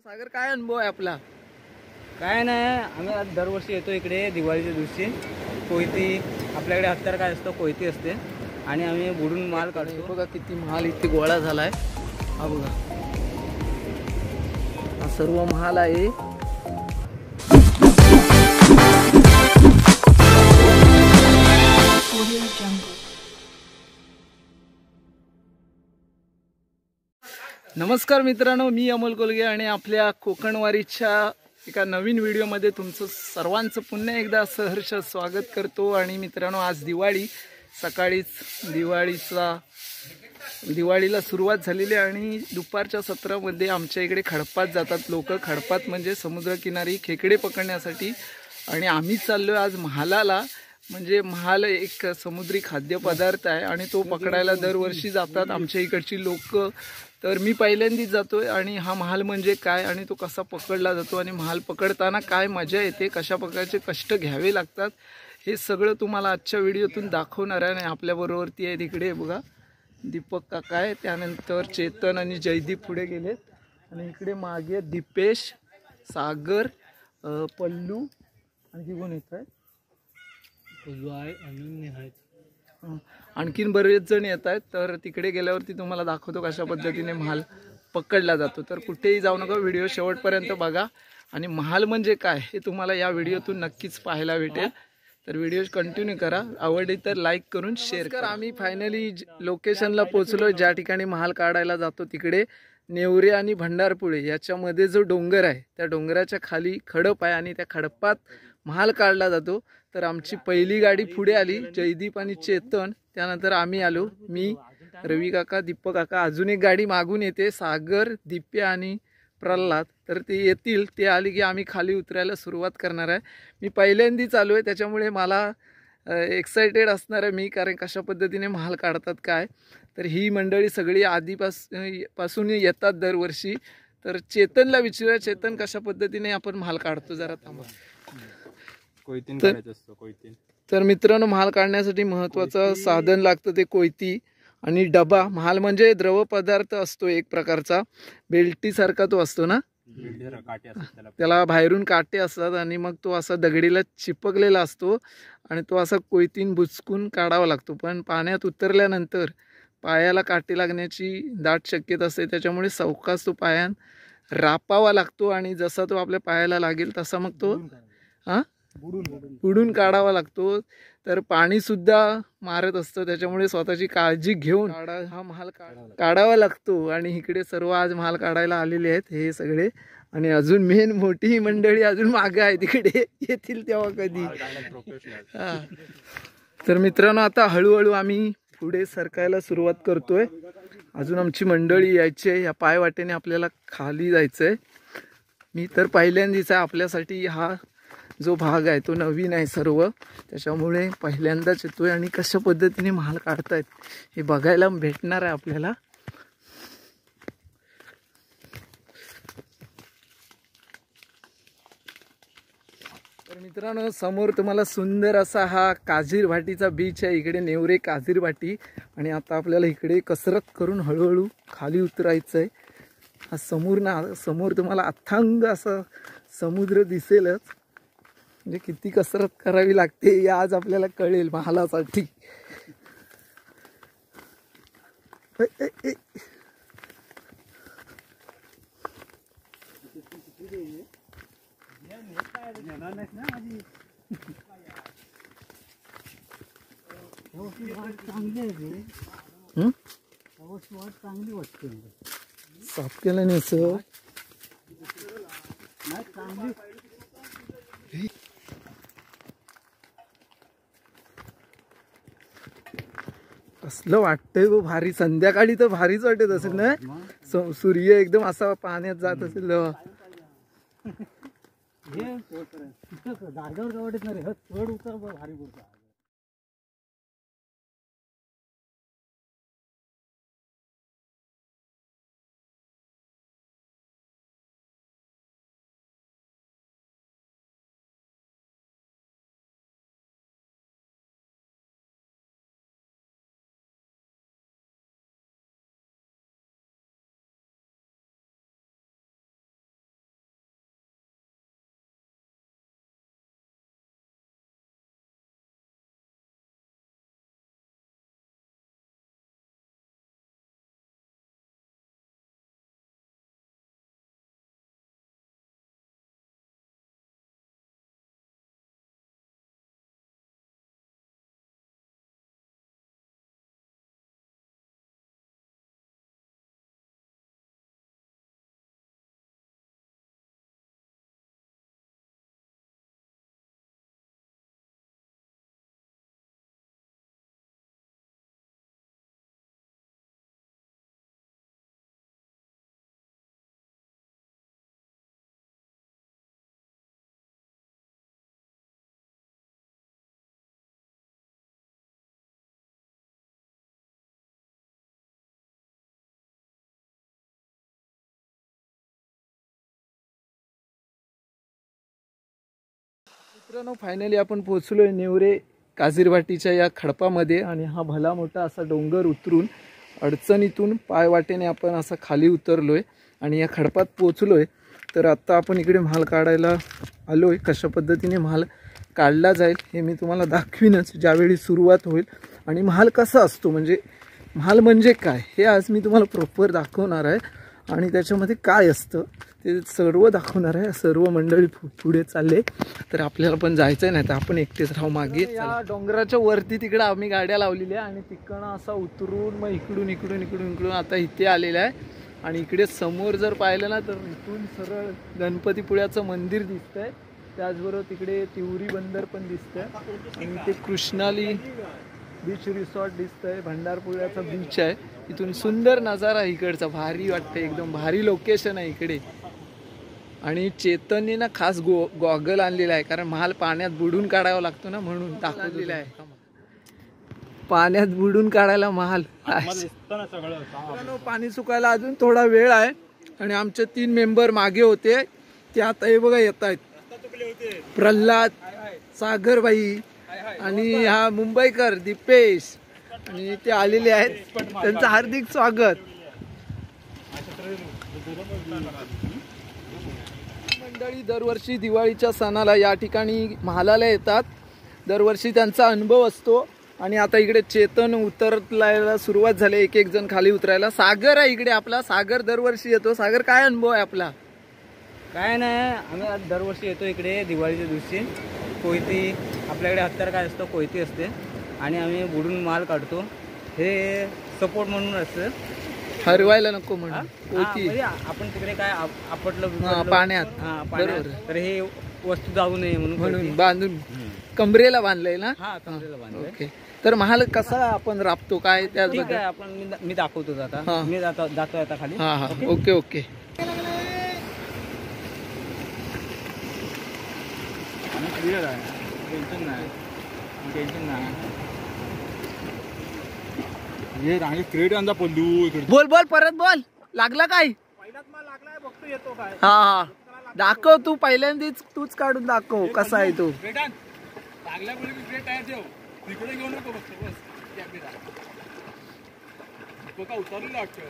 सागर काय अनुभव आहे आपला? काय नाही, आम्ही आज दरवर्षी येतो इकडे दिवाळीच्या दिवशी. कोयती आपल्याकडे हत्यार काय असतं, कोयती असते आणि आम्ही बुडून माल काढतो. बघा किती महाल इथे गोळा झालाय. हा बघा, हा सर्व महाल आहे. नमस्कार मित्रांनो, मी अमोल कोलगे आणि आपल्या कोकणवारीच्या एका नवीन व्हिडिओमध्ये तुमचं सर्वांचं पुन्हा एकदा सहर्ष स्वागत करतो. आणि मित्रांनो, आज दिवाळी, सकाळीच दिवाळीला सुरुवात झालेली आहे आणि दुपारच्या सत्रामध्ये आमच्या इकडे खडपात जातात लोक. खडपात म्हणजे समुद्रकिनारी खेकडे पकडण्यासाठी. आणि आम्ही चाललो आज महालाला. म्हणजे महाल एक समुद्री खाद्यपदार्थ आहे आणि तो पकडायला दरवर्षी जातात आमच्या इकडची लोक. तर मी पहिल्यांदाच जातोय. आणि हा महाल म्हणजे काय आणि तो कसा पकडला जातो आणि महाल पकडताना काय मजा येते, कशा प्रकारचे कष्ट घ्यावे लागतात, हे सगळं तुम्हाला आजच्या व्हिडिओतून दाखवणार आहे. आणि आपल्याबरोबरती आहे तिकडे बघा दीपक काका आहे, त्यानंतर चेतन आणि जयदीप पुढे गेलेत आणि इकडे मागे दीपेश, सागर, पल्लू आणखी कोण येत आहे, आणखीन बरेच जण येत आहेत. तर तिकडे गेल्यावरती तुम्हाला दाखवतो कशा पद्धतीने महाल पकडला जातो. तर कुठेही जाऊ नका, व्हिडिओ शेवटपर्यंत बघा. आणि महाल म्हणजे काय हे तुम्हाला या व्हिडिओतून नक्कीच पाहायला भेटेल. तर व्हिडिओ कंटिन्यू करा, आवडली तर लाईक करून शेअर करा. आम्ही फायनली लोकेशनला पोहोचलो, ज्या ठिकाणी महाल काढायला जातो. तिकडे नेवरे आणि भंडारपुळे याच्यामध्ये जो डोंगर आहे, त्या डोंगराच्या खाली खडप आहे आणि त्या खडपात महाल काढला जातो. तर आमची पहिली गाडी पुढे आली, जयदीप आणि चेतन. त्यानंतर आम्ही आलो, मी, रवी काका, दीपक काका. अजून एक गाडी मागून येते, सागर, दिप्या आणि प्रल्हाद. तर ते येतील, ते आली की आम्ही खाली उतरायला सुरुवात करणार आहे. मी पहिल्यांदाच आलो आहे, त्याच्यामुळे मला एक्सायटेड असणार आहे मी, कारण कशा पद्धतीने महाल काढतात काय. तर ही मंडळी सगळी आधीपासून येतात दरवर्षी. तर चेतनला विचारूया, चेतन कशा पद्धतीने आपण महाल काढतो, जरा थांबा. तर मित्रांनो, महाल काढण्यासाठी महत्त्वाचं साधन लागतं ते कोयती आणि डबा. महाल म्हणजे द्रव पदार्थ असतो एक प्रकारचा, बेल्टीसारखा तो असतो ना, त्याला बाहेरून काटे असतात आणि मग तो असा दगडीला चिपकलेला असतो आणि तो असा कोयतीन बुचकून काढावा लागतो. पण पाण्यात उतरल्यानंतर पायाला काटे लागण्याची दाट शक्यता असते, त्याच्यामुळे सावकाश तो पायान रापावा लागतो आणि जसा तो आपल्या पायाला लागेल तसा मग तो बुडून काढावा लागतो. तर पाणी सुद्धा मारत असतं, त्याच्यामुळे स्वतःची काळजी घेऊन हा महाल काढावा लागतो. आणि इकडे सर्व आज महाल काढायला आलेले आहेत हे सगळे. आणि अजून मेन मोठी मंडळी अजून मागे आहे, तिकडे येतील तेव्हा कधी. तर मित्रांनो, आता हळूहळू आम्ही पुढे सरकायला सुरुवात करतोय. अजून आमची मंडळी यायची आहे, या पायवाटेने आपल्याला खाली जायचं आहे. मी तर पहिल्यांदाच आहे, आपल्यासाठी हा जो भाग आहे तो नवीन आहे सर्व, त्याच्यामुळे पहिल्यांदाच येतोय. आणि कशा पद्धतीने महाल काढतायत हे बघायला भेटणार आहे आपल्याला. तर मित्रांनो, समोर तुम्हाला सुंदर असा हा काझीर भाटीचा बीच आहे, इकडे नेवरे काझीर भाटी. आणि आता आपल्याला इकडे कसरत करून हळूहळू खाली उतरायचं आहे. हा समोर तुम्हाला अथांग असा समुद्र दिसेलच. म्हणजे किती कसरत करावी लागते हे आज आपल्याला कळेल महालासाठी. चांगली वाटते साफ केलं नाही सर. कसलं वाटतंय गो भारी. संध्याकाळी तर भारीच वाटत असेल ना, सूर्य एकदम असा पाण्यात जात असेल. जागेवर वाटत नाही रे, चढ उतर भारी बोलतो. मित्रांनो फायनली आपण पोहोचलोय नेवरे काझीरवाटीच्या या खडपामध्ये आणि हा भला मोठा असा डोंगर उतरून अडचणीतून पायवाटेने आपण असा खाली उतरलोय आणि या खडपात पोहोचलोय. तर आता आपण इकडे म्हाल काढायला आलोय. कशा पद्धतीने म्हाल काढला जाईल हे मी तुम्हाला दाखवीनच ज्यावेळी सुरुवात होईल. आणि म्हाल कसा असतो म्हणजे म्हाल म्हणजे काय हे आज मी तुम्हाला प्रॉपर दाखवणार आहे आणि त्याच्यामध्ये काय असतं ते सर्व दाखवणार आहे. सर्व मंडळी पुढे चालले तर आपल्याला पण जायचं नाही तर आपण एकटेच राहू मागे. या डोंगराच्या वरती तिकडे आम्ही गाड्या लावलेल्या आणि तिकडनं असा उतरून मग इकडून इकडून इकडून इकडून आता इथे आलेला आहे. आणि इकडे समोर जर पाहिलं ना तर इथून सरळ गणपतीपुळ्याचं मंदिर दिसतंय. त्याचबरोबर तिकडे तिवरी बंदर पण दिसतंय आणि ते कृष्णाली बीच रिसॉर्ट दिसतंय. भंडारपुळ्याचा बीच आहे. इथून सुंदर नजारा आहे इकडचा. भारी वाटतं एकदम भारी लोकेशन आहे इकडे. आणि चेतनने ना खास गॉगल आणलेला आहे कारण महाल पाण्यात बुडून काढावा लागतो ना म्हणून दाखवलेला आहे. पाण्यात बुडून काढायला महाल. पाणी सुकायला अजून थोडा वेळ आहे आणि आमचे 3 मेंबर मागे होते ते आता हे बघा येत आहेत. प्रल्हाद, सागरबाई आणि हा मुंबईकर दीपेश आणि ते आलेले आहेत. त्यांचं हार्दिक स्वागत. मंडळी दरवर्षी दिवाळीच्या सणाला या ठिकाणी महालाला येतात. दरवर्षी त्यांचा अनुभव असतो आणि आता इकडे चेतन उतरायला सुरुवात झाली. एक एक जण खाली उतरायला. सागर आहे इकडे आपला. सागर दरवर्षी येतो. सागर काय अनुभव आहे आपला? काय नाही आम्ही आज दरवर्षी येतो इकडे दिवाळीच्या दिवशी. कोयती आपल्याकडे हत्यार काय असतं कोयती असते आणि आम्ही बुडून माल काढतो. हे सपोर्ट म्हणून असतं. हरवायला नको म्हणून म्हणजे आपण तिकडे काय आपटलं पाण्यात बरोबर तर हे वस्तू जाऊ नये म्हणून बांधून कमरेला बांधलंय ना. हा कमरेला बांधलंय. ओके. तर महाल कसा आपण राबतो काय त्याबद्दल आपण मी दाखवतो आता. मी जातोय आता खाली. हा हा ओके ओके. टेन्शन नाही टेन्शन नाही. हे रांगे क्रेड अंदा पल्लू. बोल बोल परत बोल. लागला काय? लागलाय बघतो येतो काय. हा हा दाखव तू पहिल्यांदाच तूच काढून दाखव कसा आहे तो. लागल्या मुळे क्रेड तयार ठेव. तिकडे घेऊ नको बघतो बस. का उतरलेलं वाटतं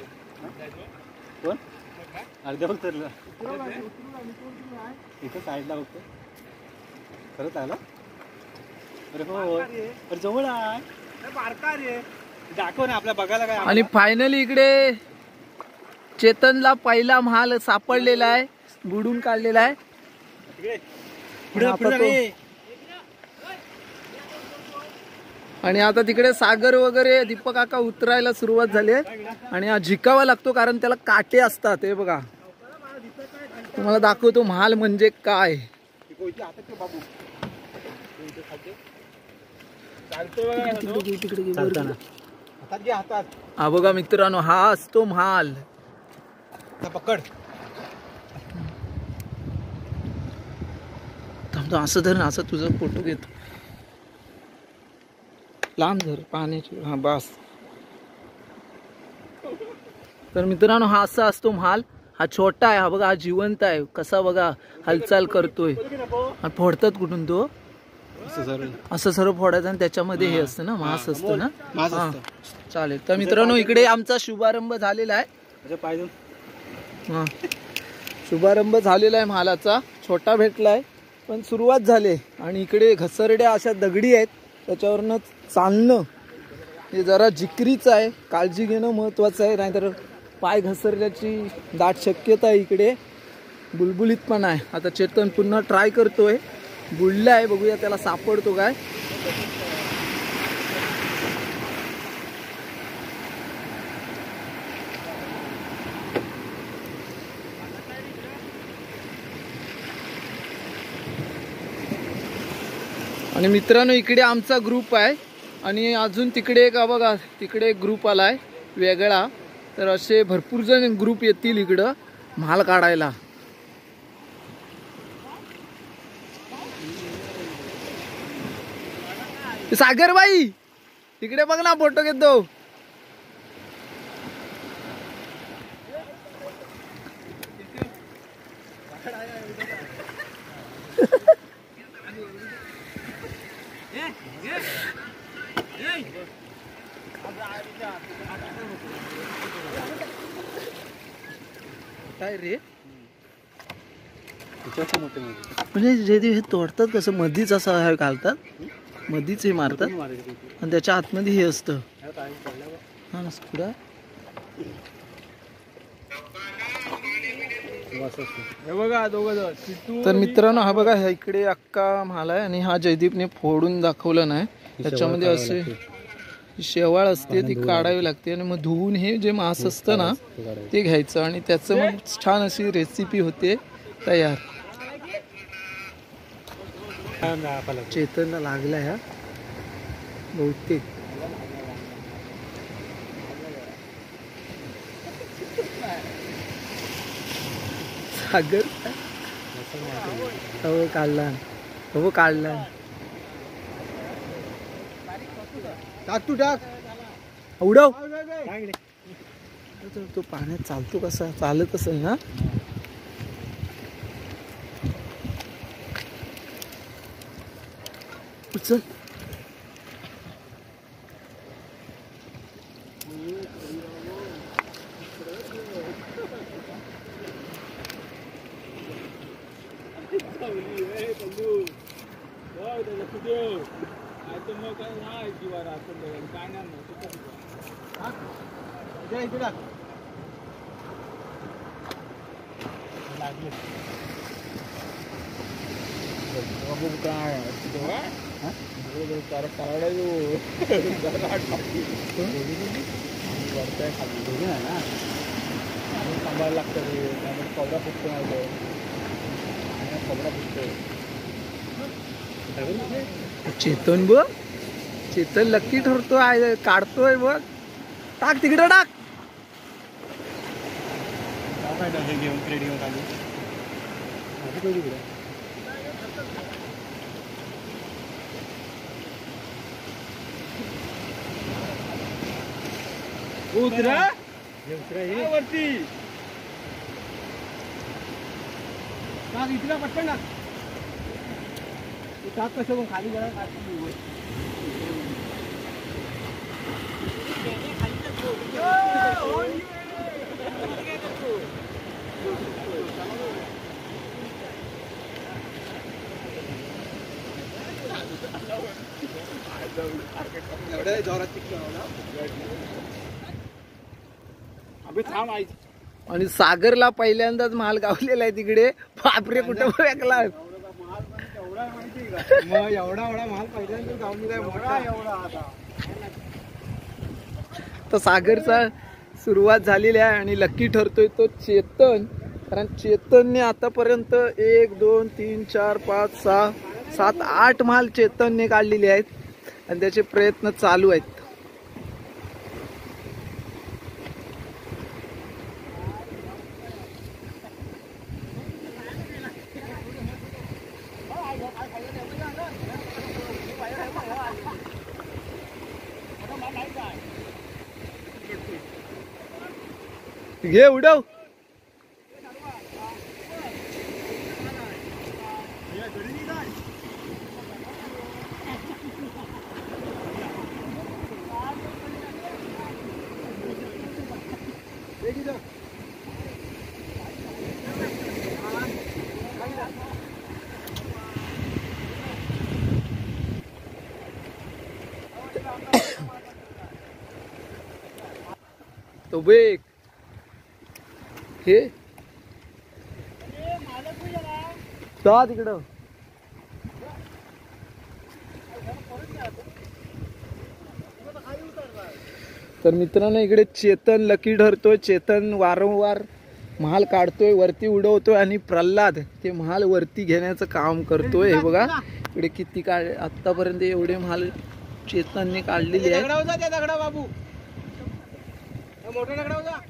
कोण अर्ध्या उतरलं इथं साईडला बघतो. खरंच आला. अरे हो अरे जवळ आहे बारका रे. दाखव ना आपल्या बघायला काय. आणि फायनली इकडे चेतनला पहिला महाल सापडलेला आहे. बुडून काढलेला आहे. आणि आता तिकडे सागर वगैरे दीपक काका उतरायला सुरुवात झाली आहे. आणि हा झिकावा लागतो कारण त्याला काटे असतात. हे बघा तुम्हाला दाखवतो महाल म्हणजे काय. हा बघा मित्रांनो हा असतो महाल. पकड थांबतो असं धर ना. असं तुझा फोटो घेतो. लांब धर पाण्याची. हा बस. तर मित्रांनो हा असा असतो महाल. हा छोटा आहे. हा बघा हा जिवंत आहे. कसा बघा हालचाल करतोय. फोडतात कुठून तो असं सर्व फोडायचं आणि त्याच्यामध्ये हे असतं ना मांस असतं ना. हा चालेल. तर मित्रांनो इकडे आमचा शुभारंभ झालेला आहे. हा शुभारंभ झालेला आहे महालाचा. छोटा भेटलाय पण सुरुवात झाली. आणि इकडे घसरड्या अशा दगडी आहेत त्याच्यावरनं चालणं हे जरा जिकरीचं आहे. काळजी घेणं महत्वाचं आहे नाहीतर पाय घसरल्याची दाट शक्यता आहे. इकडे बुलबुलीत पण आहे. आता चेतन पुन्हा ट्राय करतोय. बुडला आहे बघूया त्याला सापडतो काय. आणि मित्रांनो इकडे आमचा ग्रुप आहे आणि अजून तिकडे एक बघा तिकडे एक ग्रुप आलाय वेगळा. तर असे भरपूर जण ग्रुप येतील इकडं महाल काढायला. सागरबाई तिकडे बघ ना फोटो घेतो. काय रे मोठे म्हणजे जे हे तोडतात कसं मधीच असं हे घालतात मधीच हे मारतात आणि त्याच्या आतमध्ये हे असतं हा ना पुढं बघा तर मित्रांनो हा बघा ह्या इकडे अक्का महाल आहे आणि हा जयदीपने फोडून दाखवलं नाही त्याच्यामध्ये असे शेवाळ असते ती काढावी लागते आणि मग धुवून हे जे मांस असतं ना ते घ्यायचं आणि त्याचं मग छान अशी रेसिपी होते तयार. चेतनला लागला ह्या बहुतेक सागर हो काढला हो काढला टाक तू टाक उडव तो पाण्यात चालतो कसा चालत असेल ना उचल सांभाळायला लागतं त्यामुळे कवडा फुटतो चेतन बघ चेतन लकी ठरतो आहे काढतोय बघ टाक तिकडे टाक घेऊन रेडी होऊन आली उतरा वरती टाक इथला पटकन टाक टाक कसं मग खाली जरा एवढ्या जोरात आणि सागरला पहिल्यांदाच माल गावलेला आहे तिकडे बापरे कुठं फेकला एवढा माल पहिल्यांदाच गावलेला आहे तर सागरचा सुरुवात झालेली आहे आणि लकी ठरतोय तो चेतन कारण चेतनने आतापर्यंत 1 2 3 4 5 6 7 8 माल चेतनने काढलेले आहेत आणि त्याचे प्रयत्न चालू आहेत. घे उडव तो बेक हे जा तिकडं तर मित्रांनो इकडे चेतन लकी ठरतोय. चेतन वारंवार महाल काढतोय वरती उडवतोय आणि प्रल्हाद ते महाल वरती घेण्याचं काम करतोय. हे बघा इकडे किती काढ आतापर्यंत एवढे महाल चेतनने काढलेले आहेत. बाबू मोठा दगडा होता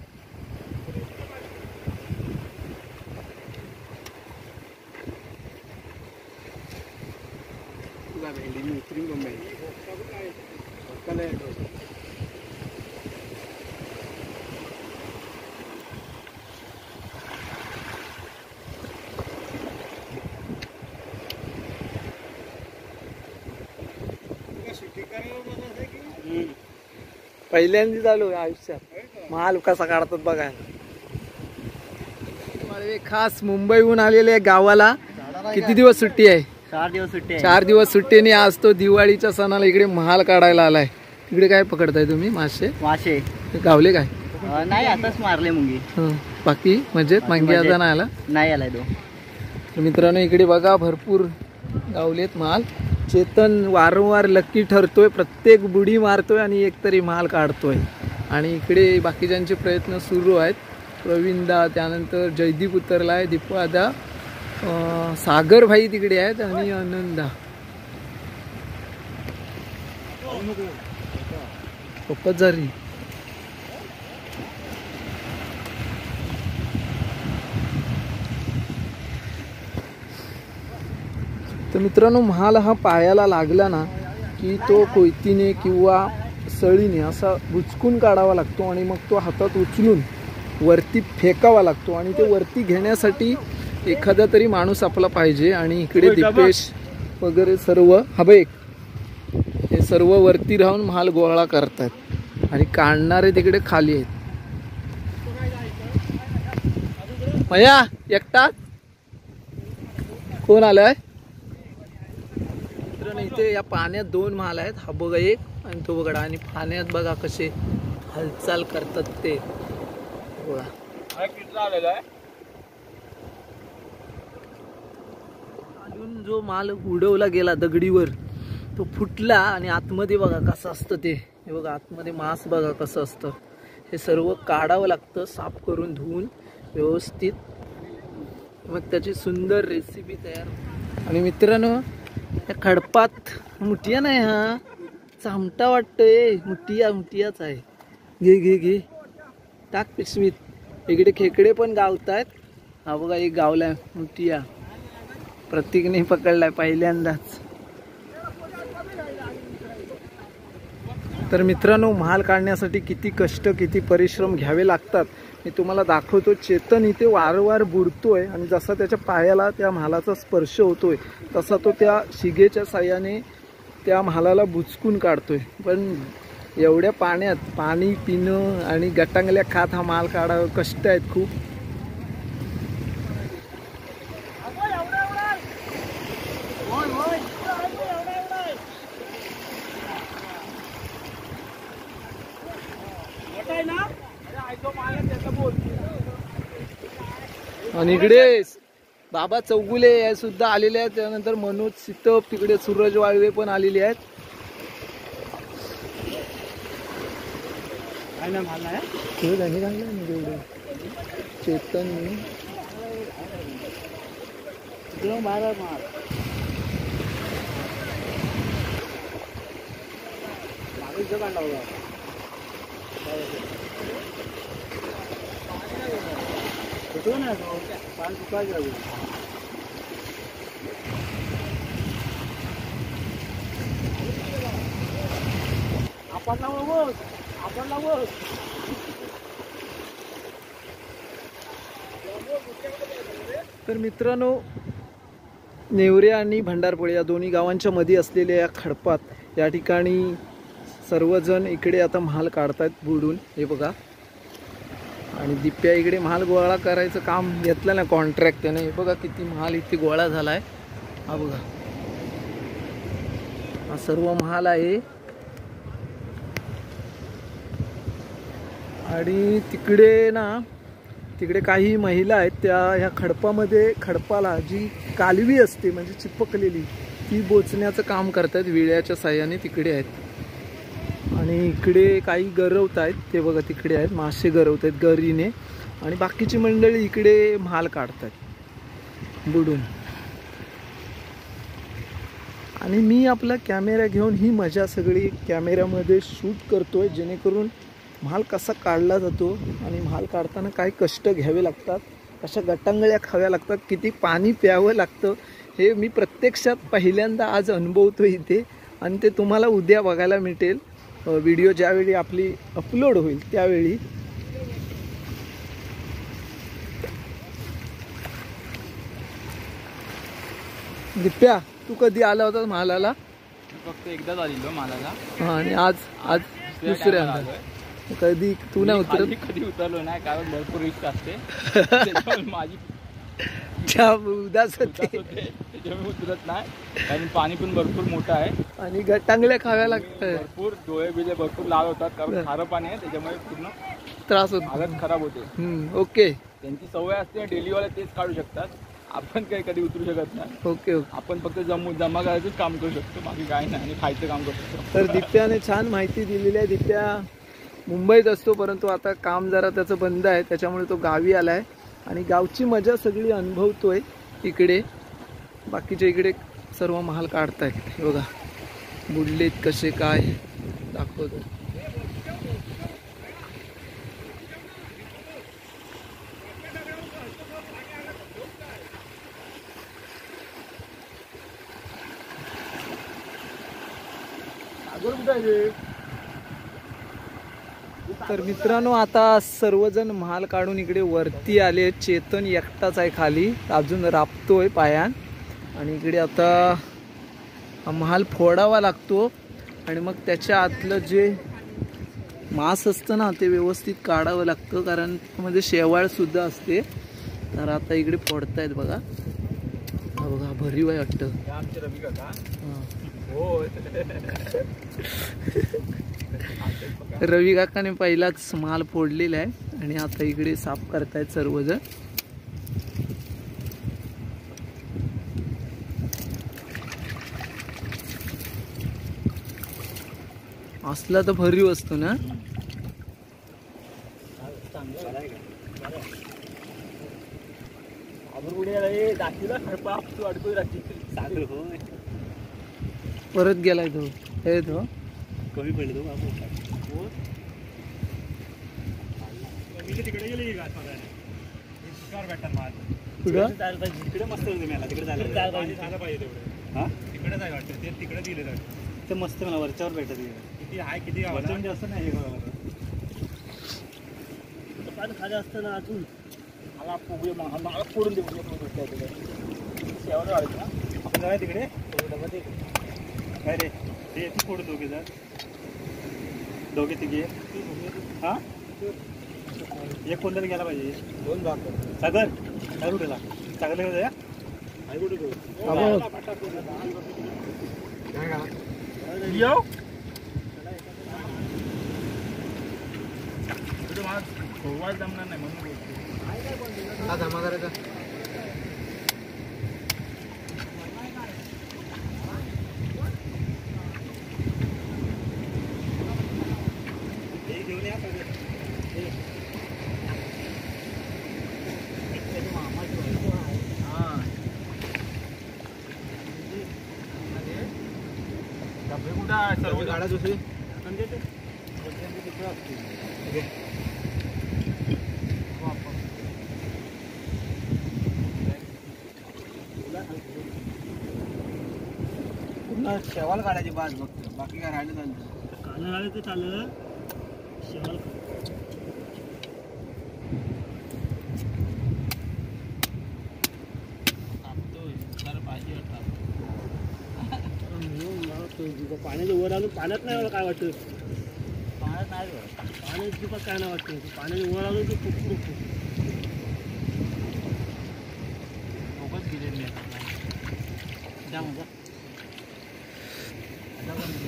पहिल्यांदा चालू आयुष्यात महाल कसा काढतात बघा. साळवे खास मुंबईहून आलेले गावाला. किती दिवस सुट्टी आहे? 4 दिवस सुट्टी आहे. 4 दिवस सुट्टीने आज तो दिवाळीच्या सणाला इकडे महाल काढायला आलाय. तिकडे काय पकडताय तुम्ही? मासे मासे गावले काय? नाही, आताच मारले मुंगी. बाकी मजेत? मांगी आता नाही आला? नाही आलाय तो. तर मित्रांनो इकडे बघा भरपूर गावलेत माल. चेतन वारंवार लक्की ठरतोय, प्रत्येक बुडी मारतोय आणि एकतरी माल काढतोय. आणि इकडे बाकीच्यांचे प्रयत्न सुरू आहेत. प्रवीणदा, त्यानंतर जयदीप उतरलाय, दीपादा, सागर भाई तिकडे आहेत आणि आनंदा. खूपच झाली. तर मित्रांनो महाल हा पायाला लागला ना की तो कोयतीने किंवा सळीने असा बुचकून काढावा लागतो आणि मग तो हातात उचलून वरती फेकावा लागतो. आणि ते वरती घेण्यासाठी एखादा तरी माणूस आपला पाहिजे. आणि इकडे दीपेश वगैरे सर्व हे सर्व वरती राहून महाल गोळा करतात आणि काढणारे तिकडे खाली आहेत. मया एकटा कोण आलाय? इथे या पाण्यात 2 महाल आहेत. हा बघा एक आणि तो बघा. आणि पाण्यात बघा कसे हालचाल करतात ते बघा. अजून जो माल उडवला गेला दगडीवर तो फुटला आणि आतमध्ये बघा कसं असतं ते. हे बघा आतमध्ये मांस बघा कसं असतं. हे सर्व काढावं लागतं साफ करून धुवून व्यवस्थित. मग त्याची सुंदर रेसिपी तयार. आणि मित्रांनो या खडपात मुठिया नाही, हा चामटा वाटतोय. मुठियाच आहे. घे घे घे टाक पिशवीत. इकडे खेकडे पण गावतायत. हा बघा एक गावलाय मुठिया. प्रतीकने पकडलाय पहिल्यांदाच. तर मित्रांनो महाल काढण्यासाठी किती कष्ट किती परिश्रम घ्यावे लागतात मी तुम्हाला दाखवतो. चेतन इथे वारंवार बुडतोय आणि जसा त्याच्या पायाला त्या महालाचा स्पर्श होतोय तसा तो त्या शिगेच्या साह्याने त्या महालाला बुचकून काढतोय. पण एवढ्या पाण्यात पाणी पिणं आणि गटांगल्या खात हा माल काढावं कष्ट आहेत खूप. आणि इकडे बाबा चौगुले सुद्धा आलेले आहेत. त्यानंतर मनोज सितप, तिकडे सूरज वाळवे पण आलेले आहेत. चेतन तर मित्रांनो नेवरे आणि भंडारपोळे या दोन्ही गावांच्या मध्ये असलेल्या या खडपात या ठिकाणी सर्वजण इकडे आता महाल काढतात बुडून. हे बघा. आणि दिप्या इकडे महाल गोळा करायचं काम घेतलं ना कॉन्ट्रॅक्ट त्याने. हे बघा किती महाल इथे गोळा झालाय. हा बघा हा सर्व महाल आहे. आणि तिकडे काही महिला आहेत त्या ह्या खडपामध्ये खडपाला जी कालवी असते म्हणजे चिपकलेली ती बोचण्याचं काम करतात विळ्याच्या साह्याने. तिकडे आहेत. आणि इकडे काही गरवत आहेत. ते बघा तिकडे आहेत मासे गरवत आहेत गरीने. आणि बाकीची मंडळी इकडे महाल काढतात बुडून. आणि मी आपला कॅमेरा घेऊन ही मजा सगळी कॅमेऱ्यामध्ये शूट करतोय जेणेकरून महाल कसा काढला जातो आणि महाल काढताना काय कष्ट घ्यावे लागतात, कशा गटांगळ्या खाव्या लागतात, किती पाणी प्यावं लागतं हे मी प्रत्यक्षात पहिल्यांदा आज अनुभवतो इथे. आणि ते तुम्हाला उद्या बघायला मिळेल व्हिडिओ ज्यावेळी आपली अपलोड होईल त्यावेळी. दिप्या तू कधी आला होता महालाला? फक्त एकदाच आलेलो महालाला. आणि आज दुसऱ्यांदा. कधी तू नाही उतरत? कधी उतरलो नाही कारण भरपूर रिस्क असते. माझी जाम उदास होते त्याच्यामुळे उतरत नाही कारण पाणी पण भरपूर मोठं आहे आणि गटांगल्या खाव्या लागतं, भरपूर डोळे बिले भरपूर लाल होतात कारण खारं पाणी आहे त्याच्यामुळे पूर्ण त्रास होतो. हालत खराब होते. ओके त्यांची सवय असते डेलीवाले तेच काढू शकतात, आपण काही कधी उतरू शकत नाही. Okay okay. आपण फक्त जमा करायचंच काम करू शकतो, बाकी काय नाही, आणि खायचं काम करू शकतो. तर दिप्याने छान माहिती दिलेली आहे. दिप्या मुंबईत असतो परंतु आता काम जरा त्याचं बंद आहे त्याच्यामुळे तो गावी आलाय आणि गावची मजा सगळी अनुभवतोय. इकडे बाकीच्या इकडे सर्व महाल काढतायत, हे बघा बुडलेत कसे काय दाखवतो. तर मित्रांनो आता सर्वजण महाल काढून इकडे वरती आले. चेतन एकटाच आहे खाली, अजून राबतोय पायान. आणि इकडे आता हा महाल फोडावा लागतो आणि मग त्याच्या आतलं जे मांस असतं ना ते व्यवस्थित काढावं लागतं कारण त्यामध्ये शेवाळ सुद्धा असते. तर आता इकडे फोडतायत बघा, हा बघा भरीव आहे वाटतं. आमचे रवी काका रवी काकाने पहिलाच माल फोडलेला आहे आणि आता इकडे साफ करतायत सर्वजण. असला तर भरीव असतो ना. परत गेलाय तो, हे तो कमी पडले तिकडे गेले तिकडे मस्त मला तिकडे झालं पाहिजे तेवढं. हा तिकडे जाय वाटतं ते तिकडे दिले जातं ते मस्त मला वरच्यावर भेटत किती आहे किती म्हणजे असं नाही खाली असतं ना अजून मला फोडून देऊ शेवट वाढायचं ना आपण जाऊया तिकडे काय रे ते फोडून दोघे तिघे हा एक कोणत्याला गेला पाहिजे. दोन भाग सागर काय कुठेला सागरला जाऊया आई कुठे जमणार नाही म्हणून जमा करायचा. घेऊन या सर्व गाड्या दुसरी शेवाल काढायची बाज बघतो, बाकी काय राहिलं चाललं कानं राहिलं तर चाललं. शेवाल पाण्याच्या वर आलो पाण्यात नाही काय वाटतं, पाण्यात नाही पाण्यात काय नाही वाटतं, पाण्याच्या वर आलो की खूप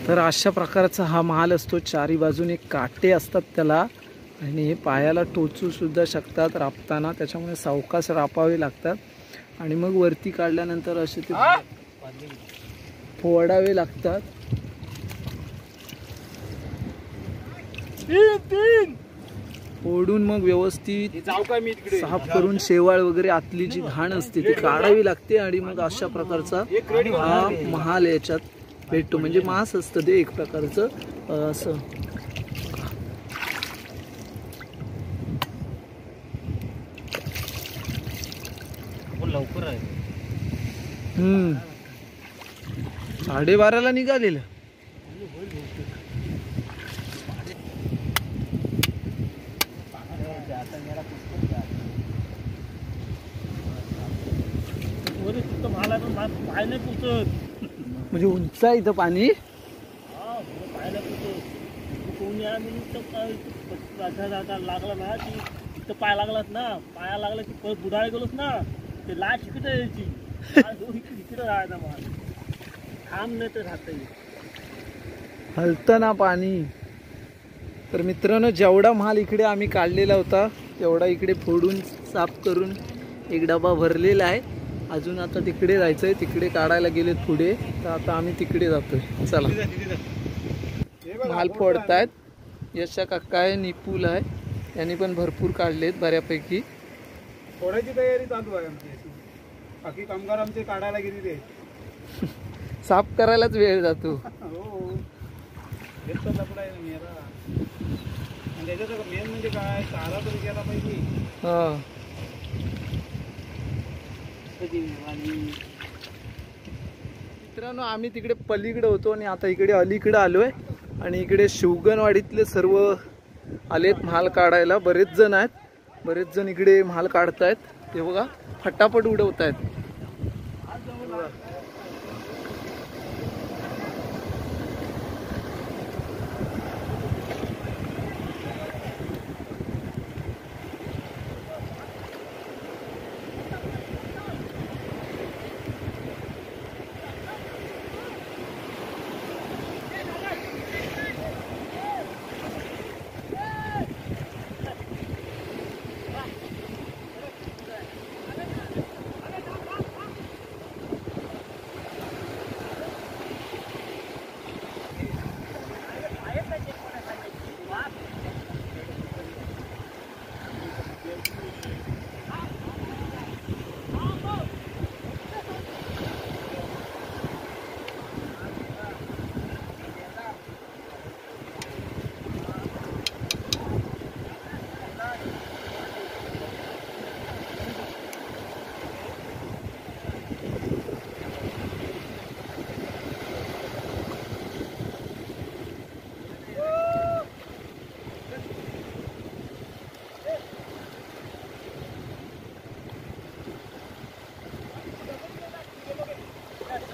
तर अशा प्रकारचा हा महाल असतो. चारी बाजूने काटे असतात त्याला आणि हे पायाला टोचू सुद्धा शकतात राबताना, त्याच्यामुळे सावकाश रापावे लागतात. आणि मग वरती काढल्यानंतर असे ते फोडावे लागतात. फोडून मग व्यवस्थित साफ करून शेवाळ वगैरे आतली जी घाण असते ती काढावी लागते आणि मग अशा प्रकारचा हा महाल याच्यात भेटतो. म्हणजे मांस असतं ते एक प्रकारचं असं. लवकर आहे 12:30 निघालेलं. म्हणजे उंच आहे इथं पाणी. लागला ना की इथं पाय लागलात ना, पाया लागला की परत बुडायला गेलोच ना ते लाट इकडे यायची इकडे राहायचा माल थांब नाही तर राहता येईल हलतं ना पाणी. तर मित्रांनो जेवढा माल इकडे आम्ही काढलेला होता तेवढा इकडे फोडून साफ करून एक डबा भरलेला आहे. अजून आता तिकडे जायचंय, तिकडे काढायला गेलेत पुढे, तर आता आम्ही तिकडे जातोय. चला माल फोडतायत. यशा काका आहे, निपूल आहे, त्यांनी पण भरपूर काढलेत बऱ्यापैकी. फोडायची तयारी चालू आहे आमची. बाकी कामगार आमचे काढायला गेलेले आहेत. साफ करायलाच वेळ जातो. हो येतो लपडा आहे ना मेरा. आणि त्याच्यात मेन म्हणजे काय चारा तरी गेला पाहिजे. हा मित्रांनो आम्ही तिकडे पलीकडे होतो आणि आता इकडे अलीकडे आलोय. आणि इकडे शिवगणवाडीतले सर्व आलेत माल काढायला. बरेच जण आहेत, बरेच जण इकडे माल काढतायत. ते बघा फटाफट उडवतायत.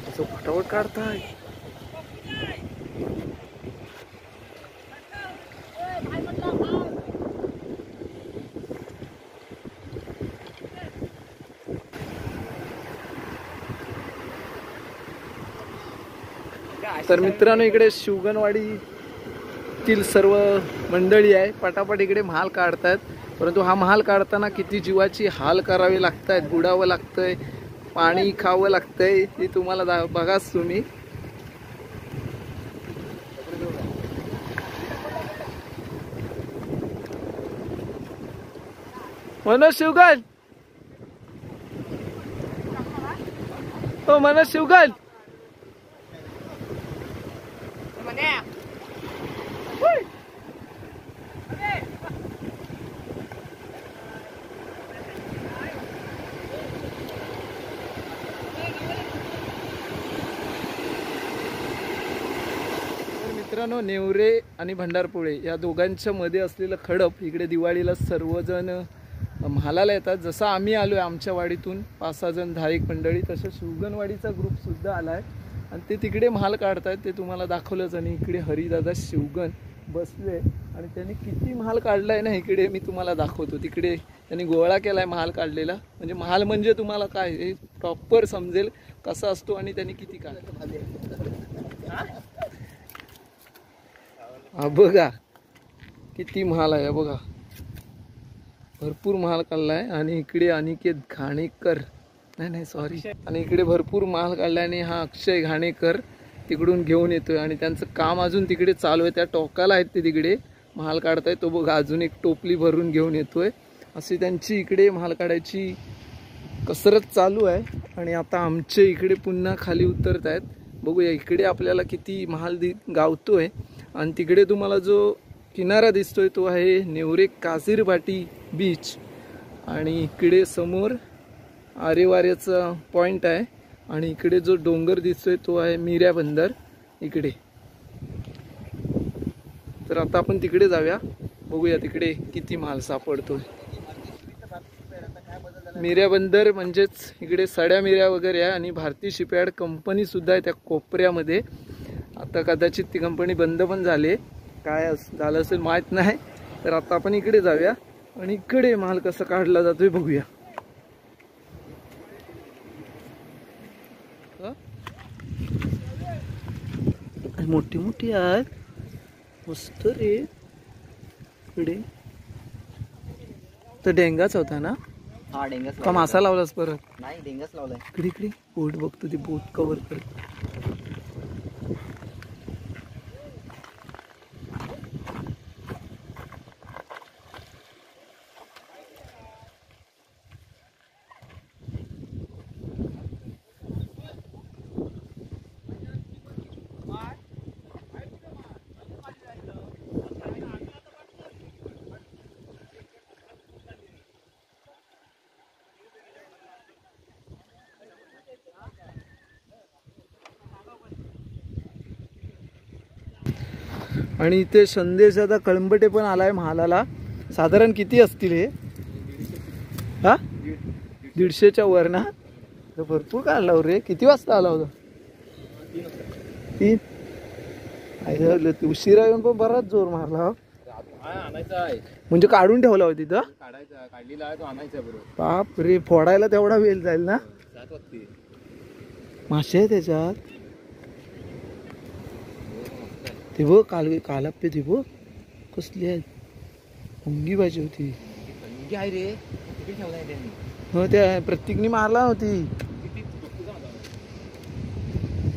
असं फटाफट काढताय. तर मित्रांनो इकडे शिवगणवाडीतील सर्व मंडळी आहे, पटापट इकडे माल काढतायत. परंतु हा माल काढताना किती जीवाची हाल करावे लागतायत, बुडावं लागतंय, पाणी खावं लागतंय, हे तुम्हाला बघाच तुम्ही. मनोज शिवगण, हो मनोज शिवगण, मित्रांनो नेवरे आणि भंडारपुळे या दोघांच्या मध्ये असलेलं खडप इकडे दिवाळीला सर्वजण म्हालाला येतात. जसं आम्ही आलोय आमच्या वाडीतून 5-6 जण 10 मंडळी, तसं शिवगणवाडीचा ग्रुप सुद्धा आलाय आणि ते तिकडे म्हाल काढतायत. ते तुम्हाला दाखवलंच. आणि इकडे हरिदादा शिवगण बसले आणि त्यांनी किती म्हाल काढलाय ना इकडे मी तुम्हाला दाखवतो. तिकडे त्यांनी गोळा केलाय म्हाल काढलेला. म्हणजे म्हाल म्हणजे तुम्हाला काय हे प्रॉपर समजेल कसा असतो आणि त्यांनी किती काढलं. हा बघा किती म्हाल आहे, बघा भरपूर म्हाल काढलाय. आणि इकडे अनिकेत घाणेकर, नाही सॉरी, आणि इकडे भरपूर माल काढलाय. आणि हा अक्षय घाणेकर तिकडून घेऊन येतोय आणि त्यांचं काम अजून तिकडे चालू आहे. त्या टोकाला आहेत ते तिकडे माल काढताय. तो बघा अजून एक टोपली भरून घेऊन येतोय. अशी त्यांची इकडे माल काढायची कसरत चालू आहे. आणि आता आमचे इकडे पुन्हा खाली उतरत आहेत. बघूया इकडे आपल्याला किती माल गावतोय. आणि तिकडे तुम्हाला जो किनारा दिसतोय तो आहे नेवरे काझीरभाटी बीच. आणि इकडे समोर आरेवाऱ्याचा पॉइंट आहे. आणि इकडे जो डोंगर दिसतोय तो आहे मिऱ्या बंदर इकडे. तर आता आपण तिकडे जाऊया, बघूया तिकडे किती माल सापडतोय. मिऱ्या बंदर म्हणजेच इकडे सड्या मिऱ्या वगैरे आहे. आणि भारतीय शिपयार्ड कंपनी सुद्धा आहे त्या कोपऱ्यामध्ये. आता कदाचित ती कंपनी बंद पण झाली, काय झालं असेल माहीत नाही. तर आता आपण इकडे जाऊया आणि इकडे माल कसा काढला जातोय बघूया. आणि मोठी मोठी आहेत मस्त रे. इकडे तर डेंगाच होता ना? हा डेंगस का मासा लावलास परत? नाही डेंगस लावलाय. इकडे इकडे बोट बघतो ती बोट कव्हर करत. आणि इथे संदेशाचा कळंबटे पण आलाय महालाला. साधारण किती असतील हे? हा 150च्या वर ना? भरपूर काढला रे. किती वाजता आला होता? 3. उशिरा येऊन पण बराच जोर मारला. आणायचा आहे म्हणजे काढून ठेवला होता तिथं? काढायचा काढलेला आहे तो आणायचा बरोबर. बाप रे, फोडायला तेवढा वेळ जाईल ना? मासे आहे त्याच्यात. ते बघ कालाप्पे ते बघ कसली आहेत. मुंगी भाजी होती. आहे रे किती ठेवलाय त्यांनी. हो त्या प्रत्येकनी मारला होती.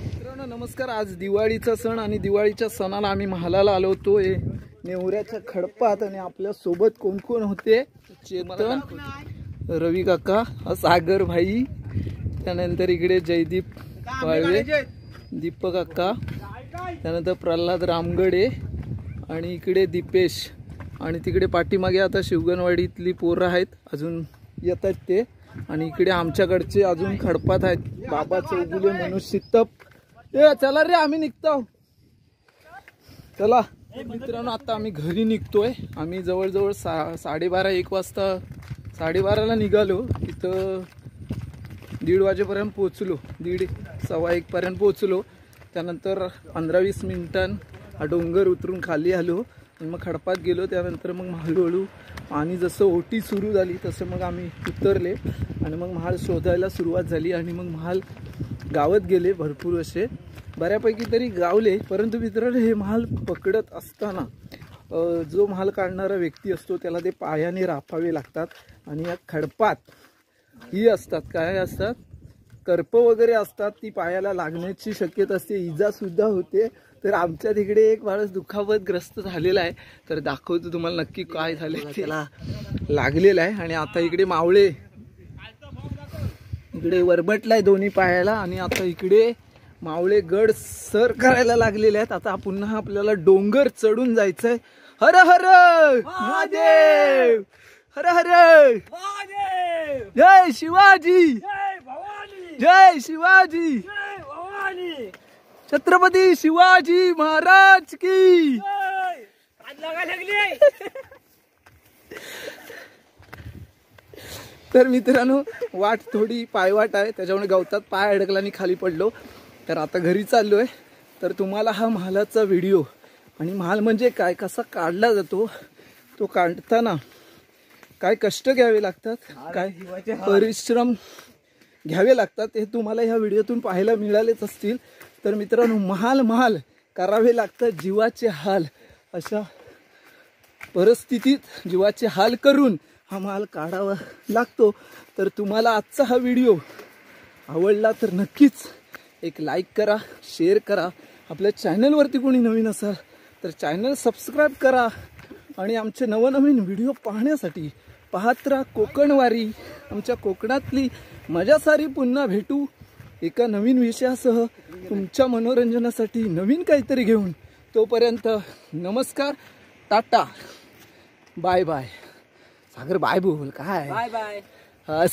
मित्रांनो नमस्कार. आज दिवाळीचा सण आणि दिवाळीच्या सणाला आम्ही महालाला आलो होतो. नेवऱ्याच्या खडपात. आणि आपल्या सोबत कोण कोण होते? चेतन, रवी काका, सागर भाई, त्यानंतर इकडे जयदीप वाळवे, दीपक काका, त्यानंतर प्रल्हाद रामगडे आणि इकडे दीपेश. आणि तिकडे पाठीमागे आता शिवगणवाडीतली पोरं आहेत अजून येतात ते. आणि इकडे आमच्याकडचे अजून खडपात आहेत. बाबा चौगुले, मनोज सित्तप. चला रे आम्ही निघतो. चला मित्रांनो आता आम्ही घरी निघतोय. आम्ही जवळजवळ 12:30-1 वाजता 12:30ला निघालो. इथं 1:30 वाजेपर्यंत पोचलो. 1:30-1:15 पर्यंत पोचलो. त्यानंतर 15-20 मिनिटांनी डोंगर उतरून खाली आलो आणि मग खडपात गेलो. त्यानंतर मग हळूहळू आणि जसं ओटी सुरू झाली तसं मग आम्ही उतरले आणि मग महाल शोधायला सुरुवात झाली. आणि मग महाल गावात गेले. भरपूर असे बऱ्यापैकी तरी गावले. परंतु मित्रांनो हे महाल पकडत असताना जो महाल काढणारा व्यक्ती असतो त्याला ते पायाने रापावे लागतात. आणि या खडपात ही असतात काय असतात करप वगैरे असतात. ती पायाला लागण्याची शक्यता असते. इजा सुद्धा होते. तर आमच्या तिकडे एक माणूस दुखापतग्रस्त झालेला आहे. तर दाखवतो तुम्हाला नक्की काय झालं. त्याला लागलेला आहे. आणि आता इकडे मावळे इकडे वरबटलाय दोन्ही पायाला. आणि आता इकडे मावळे गड सर करायला लागलेले आहेत. आता पुन्हा आपल्याला डोंगर चढून जायचंय. हर हर महादेव, हर हर जय शिवाजी, जय शिवाजी, छत्रपती शिवाजी महाराज की. तर मित्रांनो वाट थोडी पायवाट आहे त्याच्यामुळे गवतात पाय अडकला आणि खाली पडलो. तर आता घरी चाललोय. तर तुम्हाला हा महालाचा व्हिडिओ आणि महाल म्हणजे काय, कसा काढला जातो, तो काढताना काय कष्ट घ्यावे लागतात, काय परिश्रम घ्यावे लागतात हे तुम्हाला ह्या व्हिडिओतून पाहायला मिळालेच असतील. तर मित्रांनो महाल करावे लागतात. जीवाचे हाल अशा परिस्थितीत जीवाचे हाल करून हा महाल काढावा लागतो. तर तुम्हाला आजचा हा व्हिडिओ आवडला तर नक्कीच एक लाईक करा, शेअर करा. आपल्या चॅनलवरती कोणी नवीन असाल तर चॅनल सबस्क्राईब करा. आणि आमचे नवनवीन व्हिडिओ पाहण्यासाठी पाहत राहा कोकणवारी. आमच्या कोकणातली मजा सारी. पुन्हा भेटू एका नवीन विषयासह तुमच्या मनोरंजनासाठी नवीन काहीतरी घेऊन. तोपर्यंत नमस्कार, टाटा, बाय बाय. सागर बाय बोल. काय बाय बाय. हा